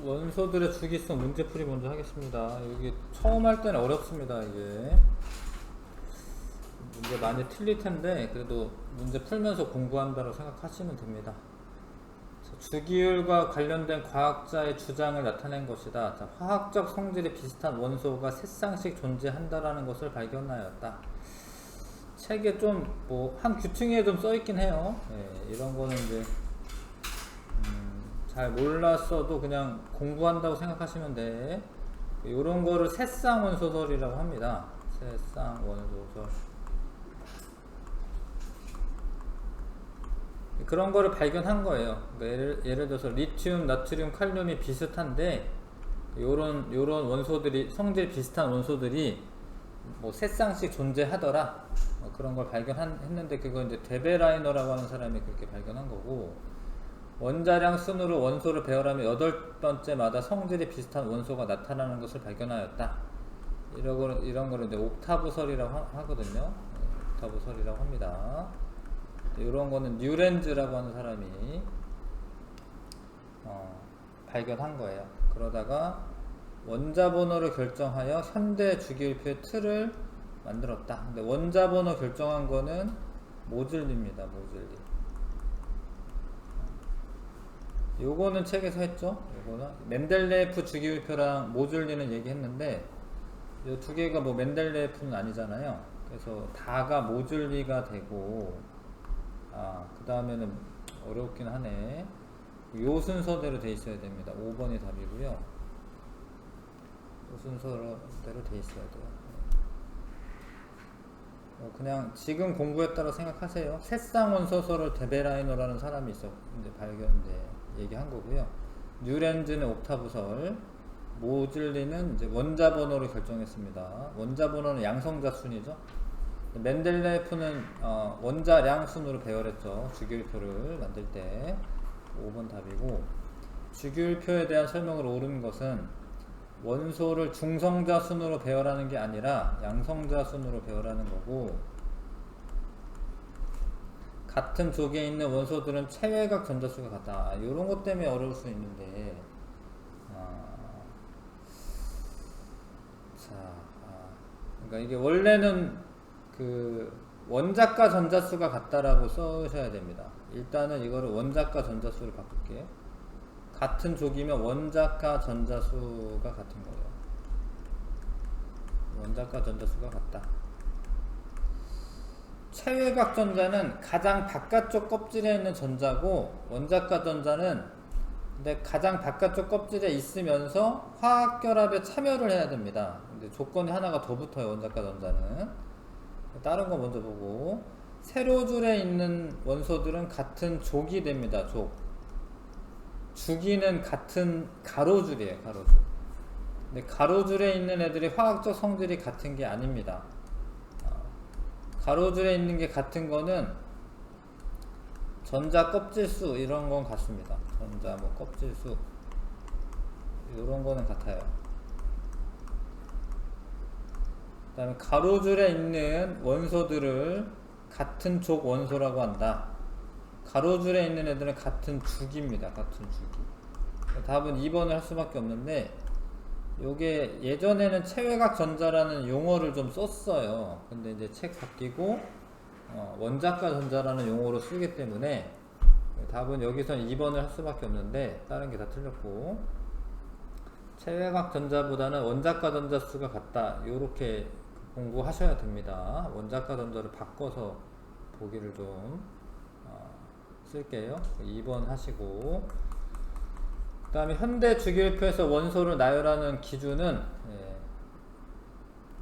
원소들의 주기성 문제풀이 먼저 하겠습니다. 여기 처음 할 때는 어렵습니다. 이게 문제 많이 틀릴 텐데 그래도 문제 풀면서 공부한다고 생각하시면 됩니다. 주기율과 관련된 과학자의 주장을 나타낸 것이다. 자, 화학적 성질이 비슷한 원소가 세 쌍씩 존재한다라는 것을 발견하였다. 책에 좀 뭐 한 규칙에 좀 써있긴 해요. 예, 이런 거는 이제 잘 몰랐어도 그냥 공부한다고 생각하시면 돼. 이런 거를 새쌍 원소설이라고 합니다. 새쌍 원소설. 그런 거를 발견한 거예요. 그러니까 예를 들어서 리튬, 나트륨, 칼륨이 비슷한데 요런 원소들이 성질 비슷한 원소들이 뭐 새쌍씩 존재하더라. 그런 걸 발견했는데 그건 이제 데베라이너라고 하는 사람이 그렇게 발견한 거고, 원자량 순으로 원소를 배열하면 8번째마다 성질이 비슷한 원소가 나타나는 것을 발견하였다. 이런 거를 이제 옥타브설이라고 하거든요. 옥타브설이라고 합니다. 이런 거는 뉴렌즈라고 하는 사람이 발견한 거예요. 그러다가 원자 번호를 결정하여 현대 주기율표의 틀을 만들었다. 근데 원자 번호 결정한 거는 모즐리입니다. 모즐리. 요거는 책에서 했죠. 요거는 멘델레예프 주기율표랑 모즐리는 얘기했는데 이 두 개가 뭐 멘델레예프는 아니잖아요. 그래서 다가 모즐리가 되고, 그 다음에는 어렵긴 하네. 요 순서대로 돼 있어야 됩니다. 5번이 답이고요. 요 순서대로 돼 있어야 돼요. 그냥 지금 공부했다고 생각하세요. 새쌍 원소설을 데베라이너라는 사람이 이제 얘기한 거고요. 뉴렌즈는 옥타브설, 모즐리는 이제 원자 번호를 결정했습니다. 원자 번호는 양성자 순이죠. 멘델레예프는 원자량 순으로 배열했죠. 주기율표를 만들 때. 5번 답이고, 주기율표에 대한 설명을 옳은 것은 원소를 중성자 순으로 배열하는 게 아니라 양성자 순으로 배열하는 거고, 같은 쪽에 있는 원소들은 체외각 전자수가 같다. 이런 것 때문에 어려울 수 있는데, 그러니까 이게 원래는 그 원자가 전자수가 같다라고 써셔야 됩니다. 일단은 이거를 원자가 전자수를 바꿀게요. 같은 쪽이면 원자가 전자수가 같은 거예요. 원자가 전자수가 같다. 체외각 전자는 가장 바깥쪽 껍질에 있는 전자고, 원자가 전자는 근데 가장 바깥쪽 껍질에 있으면서 화학결합에 참여를 해야 됩니다. 근데 조건이 하나가 더 붙어요. 원자가 전자는. 다른 거 먼저 보고, 세로줄에 있는 원소들은 같은 족이 됩니다. 족. 주기는 같은 가로줄이에요. 가로줄. 근데 가로줄에 있는 애들이 화학적 성질이 같은 게 아닙니다. 가로줄에 있는 게 같은 거는 전자 껍질수 이런 건 같습니다. 전자 뭐 껍질수 이런 거는 같아요. 그 다음에 가로줄에 있는 원소들을 같은 족 원소라고 한다. 가로줄에 있는 애들은 같은 주기입니다. 같은 주기. 답은 2번을 할 수밖에 없는데, 요게 예전에는 체외각 전자라는 용어를 좀 썼어요. 근데 이제 책 바뀌고 원자가 전자라는 용어로 쓰기 때문에 답은 여기선 2번을 할 수밖에 없는데, 다른 게 다 틀렸고, 체외각 전자보다는 원자가 전자 수가 같다. 요렇게 공부하셔야 됩니다. 원자가 전자를 바꿔서 보기를 좀 쓸게요. 2번 하시고, 그 다음에 현대 주기율표에서 원소를 나열하는 기준은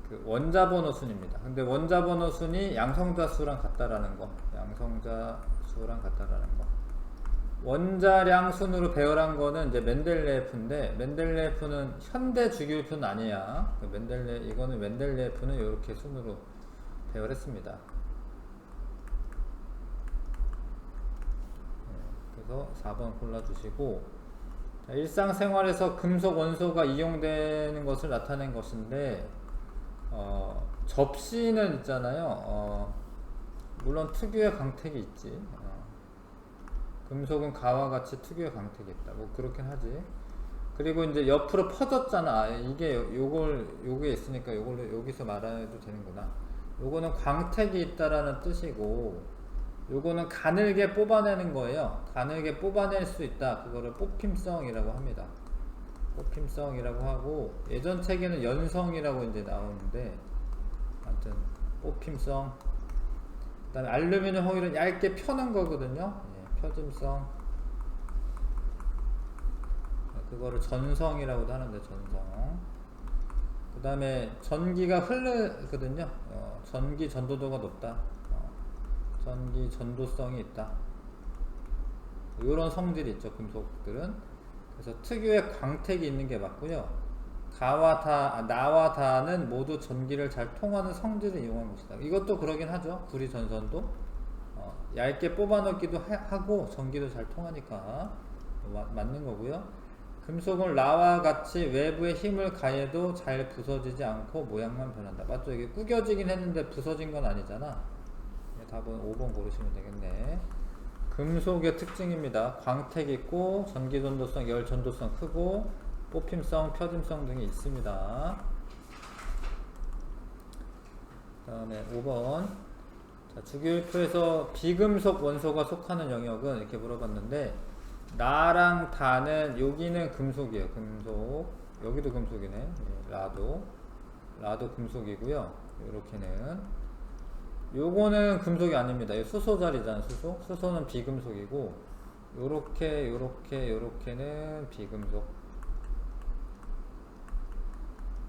그 원자 번호 순입니다. 근데 원자 번호 순이 양성자 수랑 같다라는 거. 양성자 수랑 같다라는 거. 원자량 순으로 배열한 거는 이제 멘델레예프인데, 멘델레예프는 현대 주기율표는 아니야. 이거는 멘델레예프는 이렇게 순으로 배열했습니다. 그래서 4번 골라주시고, 일상생활에서 금속 원소가 이용되는 것을 나타낸 것인데, 접시는 있잖아요. 물론 특유의 강택이 있지. 금속은 가와 같이 특유의 강택이 있다. 뭐 그렇긴 하지. 그리고 이제 옆으로 퍼졌잖아. 이게 요게 있으니까 요걸로 여기서 말해도 되는구나. 요거는 광택이 있다라는 뜻이고, 요거는 가늘게 뽑아내는 거예요. 가늘게 뽑아낼 수 있다. 그거를 뽑힘성이라고 합니다. 뽑힘성이라고 하고, 예전 책에는 연성이라고 이제 나오는데, 아무튼 뽑힘성. 그다음에 알루미늄 호일은 얇게 펴는 거거든요. 예, 펴짐성. 그거를 전성이라고도 하는데, 전성. 그 다음에 전기가 흐르거든요. 전기 전도도가 높다. 전기 전도성이 있다. 이런 성질이 있죠, 금속들은. 그래서 특유의 광택이 있는 게 맞고요. 나와 다는 모두 전기를 잘 통하는 성질을 이용한 것이다. 이것도 그러긴 하죠. 구리 전선도 얇게 뽑아넣기도 하고 전기도 잘 통하니까 맞는 거고요. 금속은 나와 같이 외부에 힘을 가해도 잘 부서지지 않고 모양만 변한다. 맞죠? 이게 구겨지긴 했는데 부서진 건 아니잖아. 답은 5번 고르시면 되겠네. 금속의 특징입니다. 광택 있고 전기 전도성, 열 전도성 크고 뽑힘성, 펴짐성 등이 있습니다. 그 다음에 5번. 자, 주기율표에서 비금속 원소가 속하는 영역은 이렇게 물어봤는데, 나랑 다는 여기는 금속이에요. 금속. 여기도 금속이네. 라도 금속이고요. 이렇게는 요거는 금속이 아닙니다. 수소 자리잖아. 수소는 비금속이고, 요렇게는 비금속.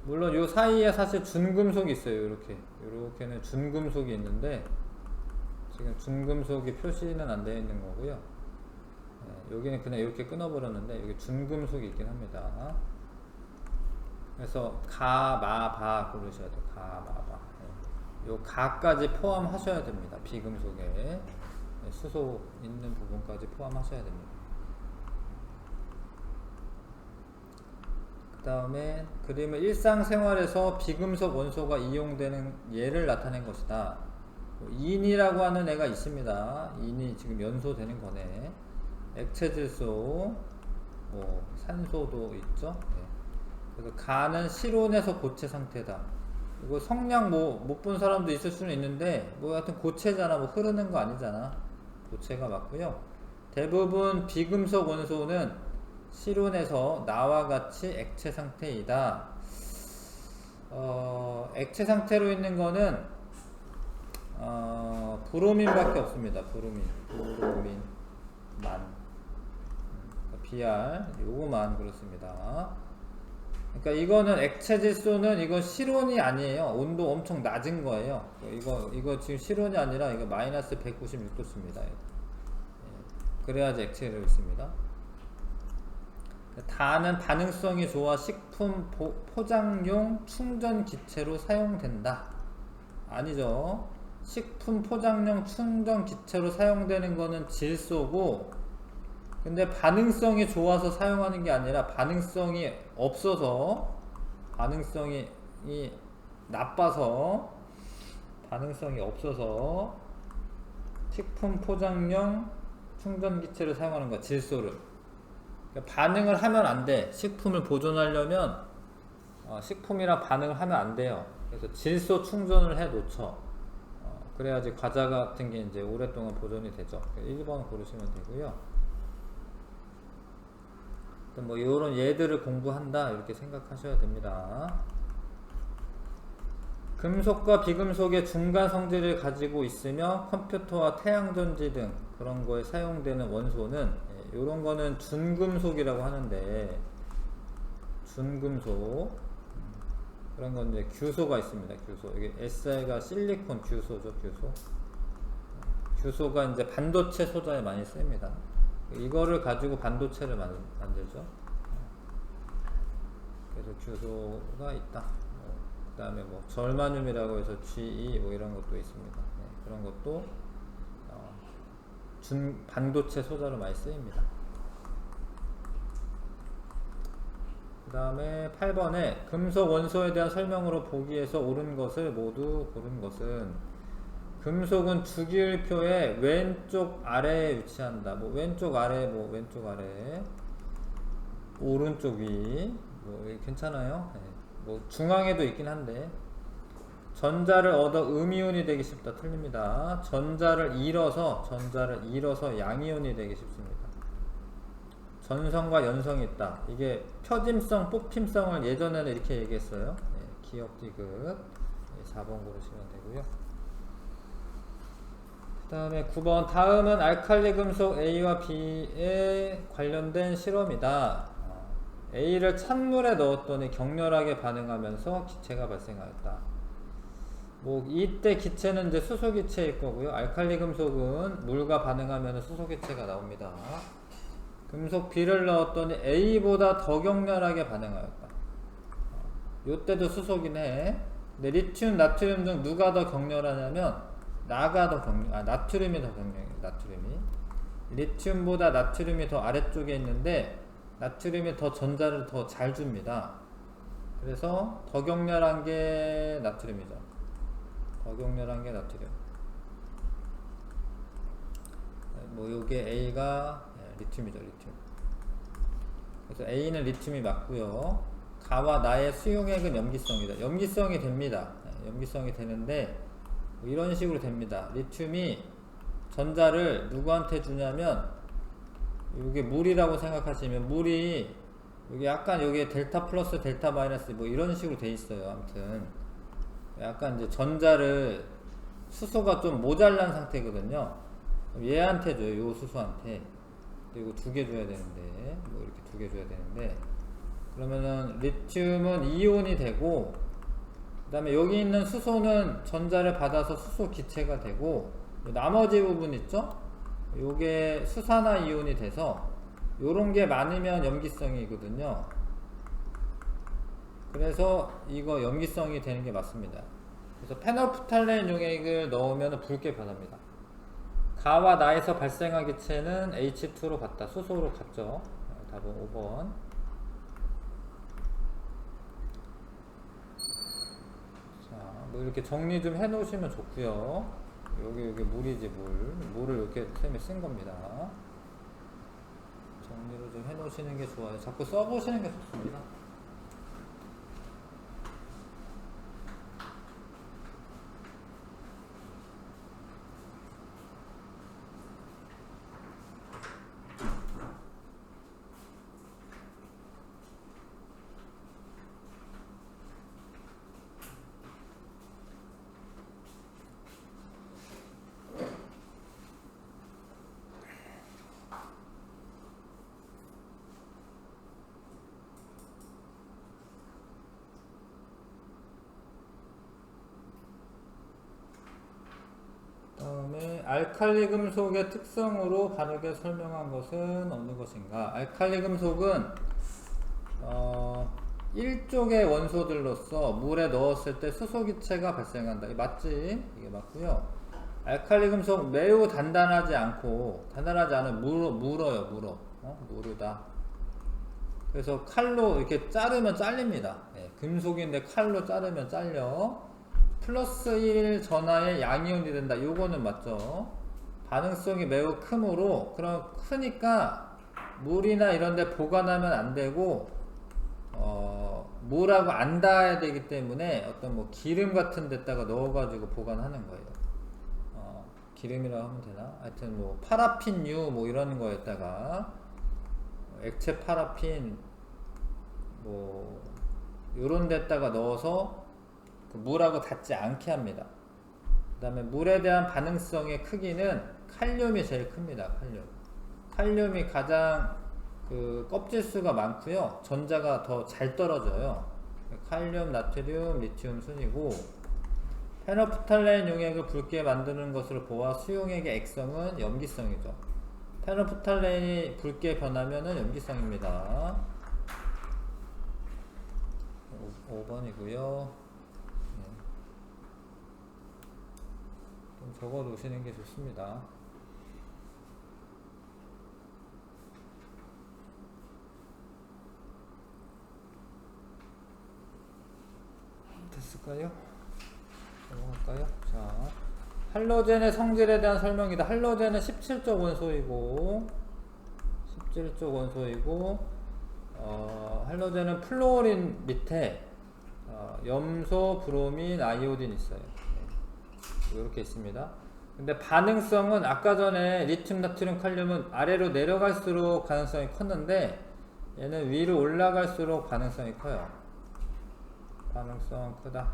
물론 요 사이에 사실 준금속이 있어요. 요렇게는 준금속이 있는데 지금 준금속이 표시는 안 되어 있는 거고요. 여기는 그냥 이렇게 끊어버렸는데 여기 준금속이 있긴 합니다. 그래서 가, 마, 바 고르셔야 돼요. 가, 마, 바. 요 가까지 포함하셔야 됩니다. 비금속에 수소 있는 부분까지 포함하셔야 됩니다. 그 다음에 그림은 일상생활에서 비금속 원소가 이용되는 예를 나타낸 것이다. 인이라고 하는 애가 있습니다. 인이 지금 연소되는 거네. 액체질소, 산소도 있죠. 네. 그래서 가는 실온에서 고체 상태다. 이거 성냥 못 본 사람도 있을 수는 있는데, 하여튼 고체잖아. 흐르는 거 아니잖아. 고체가 맞고요. 대부분 비금속 원소는 실온에서 나와 같이 액체 상태이다. 액체 상태로 있는 거는 브로민밖에 없습니다. 브로민만. BR 요거만 그렇습니다. 그러니까 이거는 액체 질소는 이거 실온이 아니에요. 온도 엄청 낮은 거예요. 이거 지금 실온이 아니라 이거 마이너스 196도입니다. 그래야지 액체로 있습니다. 다는 반응성이 좋아 식품 포장용 충전 기체로 사용된다. 아니죠. 식품 포장용 충전 기체로 사용되는 거는 질소고, 근데 반응성이 좋아서 사용하는 게 아니라 반응성이 없어서, 반응성이 나빠서, 반응성이 없어서 식품 포장용 충전 기체를 사용하는 거야. 질소를. 그러니까 반응을 하면 안 돼. 식품을 보존하려면 식품이랑 반응을 하면 안 돼요. 그래서 질소 충전을 해 놓죠. 그래야지 과자 같은 게 이제 오랫동안 보존이 되죠. 1번 고르시면 되고요. 이런 예들을 공부한다 이렇게 생각하셔야 됩니다. 금속과 비금속의 중간 성질을 가지고 있으며 컴퓨터와 태양전지 등 그런 거에 사용되는 원소는 이런 거는 준금속이라고 하는데, 준금속 그런 건 이제 규소가 있습니다. 규소. 여기 Si가 실리콘 규소죠. 규소가 이제 반도체 소자에 많이 쓰입니다. 이거를 가지고 반도체를 만들죠. 그래서 규소가 있다. 그 다음에 절마늄이라고 해서 GE 이런 것도 있습니다. 그런 것도 반도체 소자로 많이 쓰입니다. 그 다음에 8번에 금속 원소에 대한 설명으로 보기에서 옳은 것을 모두 고른 것은, 금속은 주기율표의 왼쪽 아래에 위치한다. 왼쪽 아래 오른쪽 위. 뭐 괜찮아요. 네. 뭐 중앙에도 있긴 한데 전자를 얻어 음이온이 되기 쉽다. 틀립니다. 전자를 잃어서 양이온이 되기 쉽습니다. 전성과 연성이 있다. 이게 표짐성, 뽑힘성을 예전에는 이렇게 얘기했어요. 네, 기억 디귿 4번 고르시면 되고요. 그 다음에 9번 다음은 알칼리 금속 A와 B에 관련된 실험이다. A를 찬물에 넣었더니 격렬하게 반응하면서 기체가 발생하였다. 뭐 이때 기체는 이제 수소기체일 거고요. 알칼리 금속은 물과 반응하면 수소기체가 나옵니다. 금속 B를 넣었더니 A보다 더 격렬하게 반응하였다. 요때도 수소긴 해. 근데 리튬, 나트륨 중 누가 더 격렬하냐면 나트륨이 더 격렬해요. 나트륨이. 리튬보다 나트륨이 더 아래쪽에 있는데 나트륨이 더 전자를 더 잘 줍니다. 그래서 더 격렬한 게 나트륨이죠. 더 격렬한 게 나트륨. 뭐 요게 A가 리튬이죠. 리튬. 그래서 A는 리튬이 맞고요. 가와 나의 수용액은 염기성이다. 염기성이 됩니다. 염기성이 되는데 뭐 이런 식으로 됩니다. 리튬이 전자를 누구한테 주냐면 이게 물이라고 생각하시면 물이 여기 약간 여기에 델타 플러스 델타 마이너스 뭐 이런 식으로 돼 있어요. 아무튼 약간 이제 전자를 수소가 좀 모자란 상태거든요. 얘한테 줘요. 요 수소한테. 이거 2개 줘야 되는데 뭐 이렇게 2개 줘야 되는데 그러면은 리튬은 이온이 되고 그 다음에 여기 있는 수소는 전자를 받아서 수소 기체가 되고 나머지 부분 있죠? 요게 수산화 이온이 돼서 요런 게 많으면 염기성이거든요. 그래서 이거 염기성이 되는 게 맞습니다. 그래서 페놀프탈렌 용액을 넣으면 붉게 변합니다. 가와 나에서 발생한 기체는 H2로 갔다. 수소로 갔죠. 답은 5번. 자, 뭐 이렇게 정리 좀 해 놓으시면 좋고요. 여기 물이지 물을 이렇게 쌤이 쓴 겁니다. 정리를 좀 해 놓으시는 게 좋아요. 자꾸 써 보시는 게 좋습니다. 다음에 알칼리 금속의 특성으로 바르게 설명한 것은 어느 것인가? 알칼리 금속은 일족의 원소들로서 물에 넣었을 때 수소기체가 발생한다. 이게 맞지? 이게 맞고요. 알칼리 금속 매우 단단하지 않은 물어요. 무르다. 그래서 칼로 이렇게 자르면 잘립니다. 네, 금속인데 칼로 자르면 잘려. 플러스 1 전하의 양이온이 된다. 요거는 맞죠. 반응성이 매우 크므로 그럼 크니까 물이나 이런 데 보관하면 안 되고 물하고 안 닿아야 되기 때문에 어떤 뭐 기름 같은 데다가 넣어 가지고 보관하는 거예요. 기름이라고 하면 되나? 하여튼 뭐 파라핀유 뭐 이런 거에다가 액체 파라핀 뭐 요런 데다가 넣어서 물하고 닿지 않게 합니다. 그 다음에 물에 대한 반응성의 크기는 칼륨이 제일 큽니다. 칼륨이 가장 그 껍질수가 많고요. 전자가 더 잘 떨어져요. 칼륨, 나트륨, 리튬 순이고 페놀프탈렌 용액을 붉게 만드는 것으로 보아 수용액의 액성은 염기성이죠. 페놀프탈렌이 붉게 변하면은 염기성입니다. 5번이고요. 좀 적어 놓으시는 게 좋습니다. 됐을까요? 넘어갈까요? 자, 할로젠의 성질에 대한 설명이다. 할로젠은 17쪽 원소이고 할로젠은 플로린 밑에 염소, 브로민, 아이오딘 있어요. 네. 이렇게 있습니다. 근데 반응성은 아까 전에 리튬, 나트륨, 칼륨은 아래로 내려갈수록 가능성이 컸는데 얘는 위로 올라갈수록 반응성이 커요. 반응성 크다.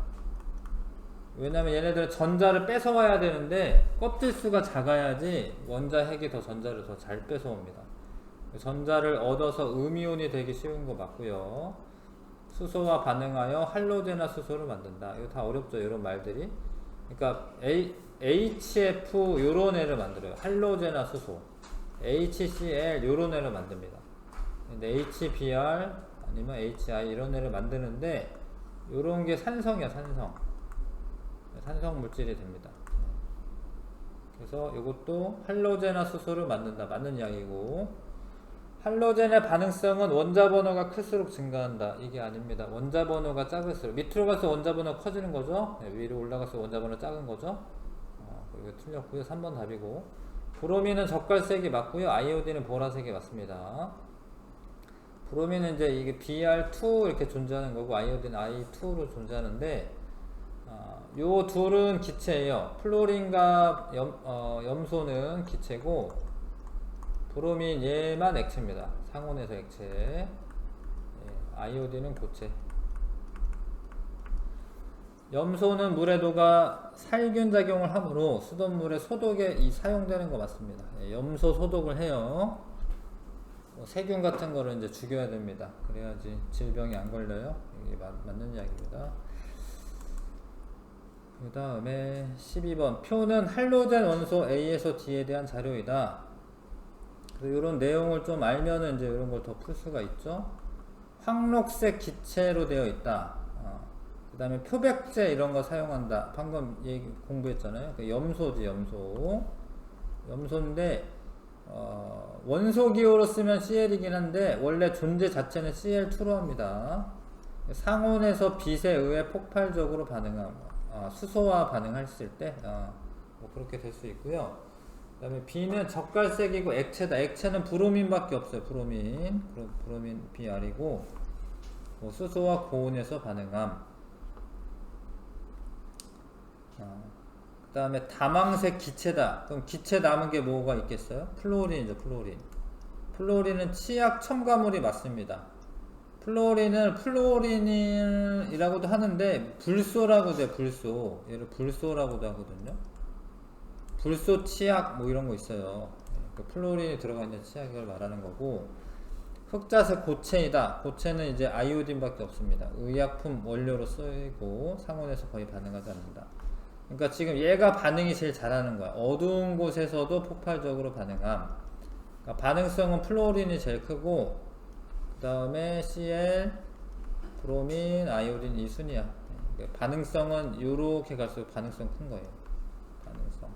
왜냐면 얘네들은 전자를 뺏어와야 되는데 껍질 수가 작아야지 원자 핵이 더 전자를 더 잘 뺏어옵니다. 전자를 얻어서 음이온이 되기 쉬운 거 맞고요. 수소와 반응하여 할로제나 수소를 만든다. 이거 다 어렵죠, 이런 말들이. 그러니까 HF 요런 애를 만들어요. 할로제나 수소, HCl 요런 애를 만듭니다. 근데 HBr 아니면 HI 이런 애를 만드는데 요런 게 산성이야, 산성 물질이 됩니다. 그래서 이것도 할로제나 수소를 만든다, 맞는 이야기고. 할로젠의 반응성은 원자 번호가 클수록 증가한다. 이게 아닙니다. 원자 번호가 작을수록, 밑으로 갈수록 원자 번호가 커지는 거죠. 네, 위로 올라갈수록 원자 번호가 작은 거죠. 이거 틀렸고요. 3번 답이고. 브로민은 젓갈색이 맞고요. 아이오딘은 보라색이 맞습니다. 브로민은 이제 이게 Br2 이렇게 존재하는 거고, 아이오딘 I2로 존재하는데, 요 둘은 기체예요. 플로린과 염소는 기체고, 브로민 얘만 액체입니다. 상온에서 액체. 예, 아이오딘은 고체. 염소는 물에 녹아 살균 작용을 하므로 수돗물의 소독에 사용되는 거 맞습니다. 예, 염소 소독을 해요. 세균 같은 거를 이제 죽여야 됩니다. 그래야지 질병이 안 걸려요. 이게 맞는 이야기입니다. 그 다음에 12번. 표는 할로젠 원소 A에서 D에 대한 자료이다. 이런 내용을 좀 알면은 이제 이런 걸 더 풀 수가 있죠. 황록색 기체로 되어 있다. 그 다음에 표백제 이런 거 사용한다. 방금 공부했잖아요. 염소지, 염소인데 원소 기호로 쓰면 CL이긴 한데 원래 존재 자체는 CL2로 합니다. 상온에서 빛에 의해 폭발적으로 반응함. 수소와 반응했을 때 뭐 그렇게 될 수 있고요. 그 다음에 B는 젓갈색이고 액체다. 액체는 브로민밖에 없어요. 브로민 Br이고, 수소와 고온에서 반응함. 그 다음에 다망색 기체다. 그럼 기체 남은 게 뭐가 있겠어요? 플로린이죠. 플로린은 치약 첨가물이 맞습니다. 플로린이라고도 하는데 불소라고 돼요. 얘를 불소라고도 하거든요. 불소 치약 뭐 이런 거 있어요. 플로린이 들어가 있는 치약을 말하는 거고. 흑자색 고체이다. 고체는 이제 아이오딘밖에 없습니다. 의약품 원료로 쓰이고 상온에서 거의 반응하지 않는다. 그러니까 지금 얘가 반응이 제일 잘하는 거야. 어두운 곳에서도 폭발적으로 반응함. 그러니까 반응성은 플로린이 제일 크고, 그 다음에 Cl, 브로민, 아이오딘 이 순이야. 그러니까 반응성은 요렇게 갈수록 반응성 큰 거예요. 반응성.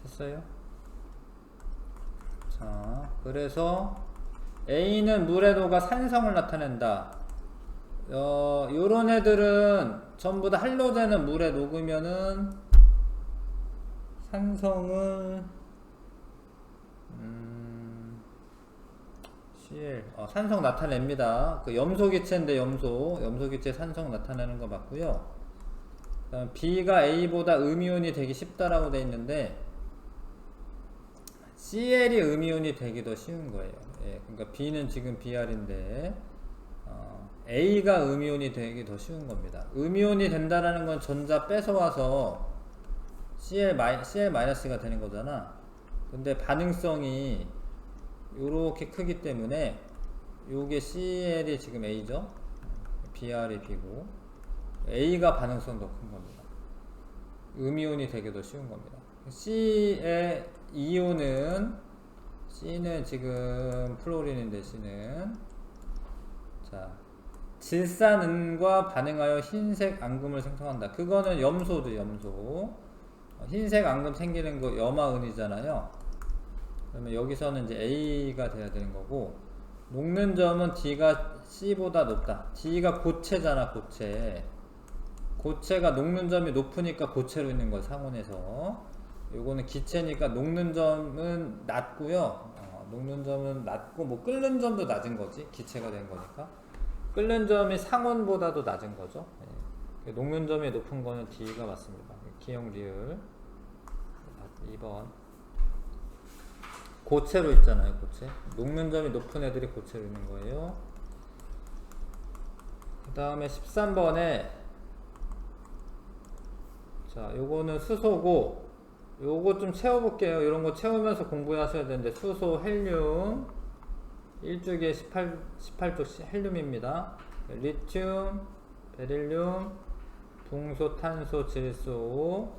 됐어요? 자, 그래서 A는 물에 녹아 산성을 나타낸다. 요런 애들은 전부 다 할로젠은 물에 녹으면은 산성을 CL 산성 나타냅니다. 그 염소기체인데 염소기체 산성 나타내는 거 맞고요. B가 A보다 음이온이 되기 쉽다라고 돼 있는데 CL이 음이온이 되기 더 쉬운 거예요. 예, 그러니까 B는 지금 BR인데 A가 음이온이 되기 더 쉬운 겁니다. 음이온이 된다라는 건 전자 뺏어와서 CL-가 되는 거잖아. 근데 반응성이 요렇게 크기 때문에 요게 CL이 지금 A죠. BR이 B고 A가 반응성 더 큰 겁니다. 음이온이 되기 더 쉬운 겁니다. C의 이온은 C는 지금 플로린인데 C는 자 질산은과 반응하여 흰색 앙금을 생성한다. 그거는 염소죠, 염소. 흰색 앙금 생기는 거 염화은이잖아요. 그러면 여기서는 이제 A가 돼야 되는 거고, 녹는 점은 D가 C보다 높다. D가 고체잖아, 고체. 고체가 녹는 점이 높으니까 고체로 있는 거야, 상온에서. 요거는 기체니까 녹는 점은 낮고요. 녹는 점은 낮고, 뭐 끓는 점도 낮은 거지, 기체가 된 거니까. 끓는 점이 상온보다도 낮은 거죠. 네. 녹는 점이 높은 거는 D가 맞습니다. 기형 리을 2번. 고체로 있잖아요, 고체. 녹는 점이 높은 애들이 고체로 있는 거예요. 그 다음에 13번에 자, 요거는 수소고, 요거 좀 채워볼게요. 이런 거 채우면서 공부하셔야 되는데, 수소, 헬륨 1주기에 18조 헬륨입니다. 리튬, 베릴륨, 붕소, 탄소, 질소,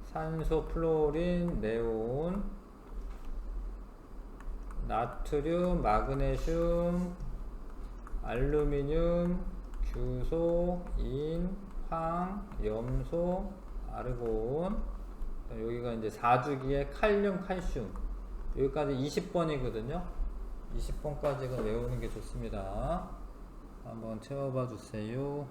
산소, 플로린, 네온, 나트륨, 마그네슘, 알루미늄, 규소, 인, 황, 염소, 아르곤. 여기가 이제 4주기에 칼륨, 칼슘. 여기까지 20번이거든요. 20번까지는 외우는 게 좋습니다. 한번 채워봐 주세요.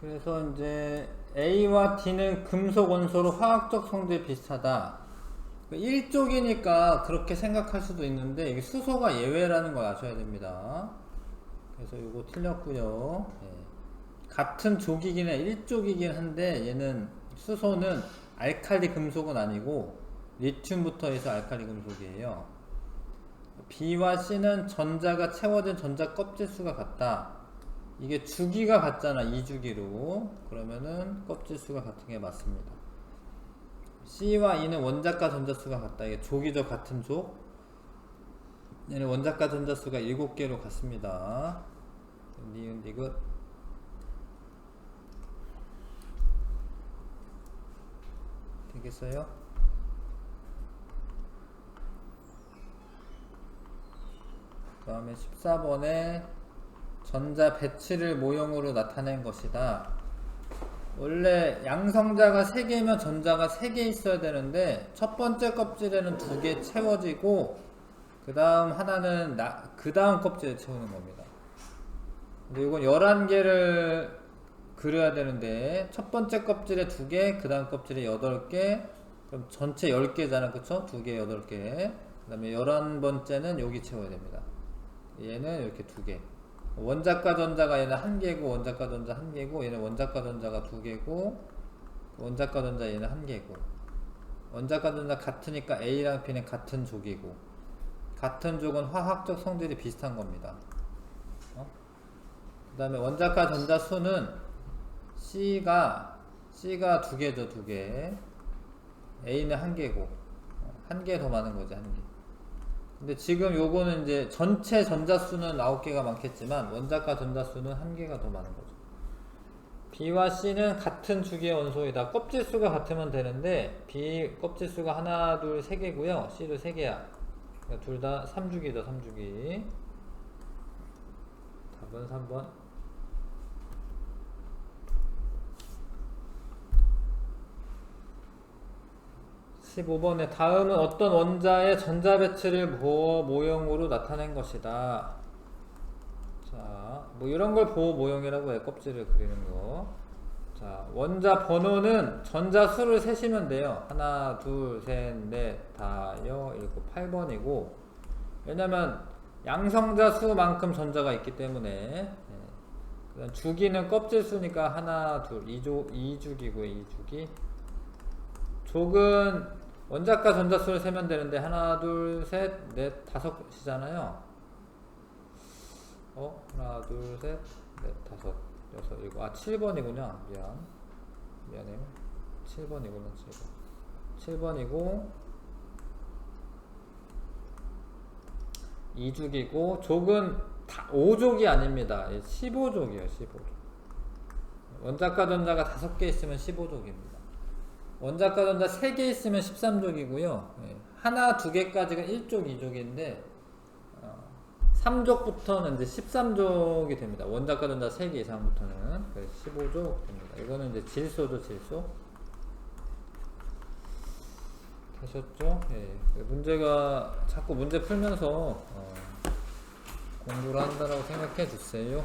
그래서 이제 A와 D는 금속 원소로 화학적 성질이 비슷하다. 1쪽이니까 그렇게 생각할 수도 있는데, 이게 수소가 예외라는 걸 아셔야 됩니다. 그래서 이거 틀렸고요. 예. 같은 족이긴 해. 1쪽이긴 한데, 얘는 수소는 알칼리 금속은 아니고 리튬부터 해서 알칼리 금속이에요. B와 C는 전자가 채워진 전자 껍질 수가 같다. 이게 주기가 같잖아, 2주기로. 그러면은 껍질 수가 같은 게 맞습니다. C와 E는 원자과 전자수가 같다. 이게 족이죠, 같은 족. 얘는 원자과 전자수가 7개로 같습니다. 니은 디귿. 되겠어요? 그 다음에 14번에 전자 배치를 모형으로 나타낸 것이다. 원래 양성자가 3개면 전자가 3개 있어야 되는데, 첫 번째 껍질에는 2개 채워지고, 그 다음 하나는 그 다음 껍질에 채우는 겁니다. 근데 이건 11개를 그려야 되는데, 첫 번째 껍질에 2개, 그 다음 kop질에 8개, 그럼 전체 10개잖아, 그쵸? 2개, 8개. 그 다음에 11번째는 여기 채워야 됩니다. 얘는 이렇게 2개. 원자과 전자가 얘는 1개고, 원자과 전자 1개고, 얘는 원자과 전자가 2개고, 원자과 전자 얘는 1개고. 원자과 전자 같으니까 A랑 B는 같은 족이고, 같은 족은 화학적 성질이 비슷한 겁니다. 그 다음에 원자과 전자 수는 C가 2개죠, 2개. A는 1개고, 1개 더 많은 거지, 1개. 근데 지금 요거는 이제 전체 전자수는 9개가 많겠지만 원자과 전자수는 1개가 더 많은 거죠. B와 C는 같은 주기의 원소이다. 껍질수가 같으면 되는데, B 껍질수가 하나, 둘, 3개고요. C도 3개야. 그러니까 둘 다 3주기죠, 3주기. 답은 3번. 15번에 다음은 어떤 원자의 전자 배치를 보호 모형으로 나타낸 것이다. 자, 뭐 이런 걸 보호 모형이라고 해, 껍질을 그리는 거. 자, 원자 번호는 전자 수를 세시면 돼요. 하나, 둘, 셋, 넷, 다, 여, 일곱, 8번이고. 왜냐면 양성자 수만큼 전자가 있기 때문에. 예. 그다음 주기는 껍질 수니까 하나, 둘, 2주기고 2주기. 족은 원자과 전자수를 세면 되는데 하나, 둘, 셋, 넷, 다섯이잖아요. 하나, 둘, 셋, 넷, 다섯, 여섯, 일곱. 7번이구나. 미안해요. 7번이구나. 7번이고 2주기고 족은 5족이 아닙니다. 15족이에요. 15족. 원자과 전자가 5개 있으면 15족입니다. 원자과 전자 3개 있으면 13족이고요. 하나, 2개까지가 1족, 2족인데 3족부터는 이제 13족이 됩니다. 원자과 전자 3개 이상부터는 15족 됩니다. 이거는 이제 질소죠, 질소. 되셨죠? 예. 문제가 자꾸 문제 풀면서 공부를 한다라고 생각해 주세요.